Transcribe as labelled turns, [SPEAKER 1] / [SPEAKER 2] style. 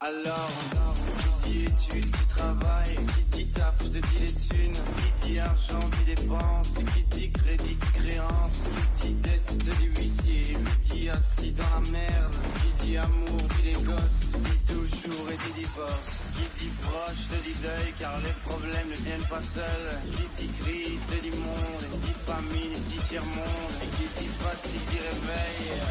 [SPEAKER 1] Alors, qui dit études, qui travaille, qui dit taf, je te dis les thunes, qui dit argent, qui dépense, qui dit crédit, qui créance, qui dit dette, je te dis huissier, qui dit assis dans la merde, qui dit amour, dit les gosses, dit toujours et dit divorce, qui dit proche, te dit deuil, car les problèmes ne viennent pas seuls, qui dit crise, te dit monde, qui dit famine, qui dit tiers-monde, et qui dit fatigue, dit réveil.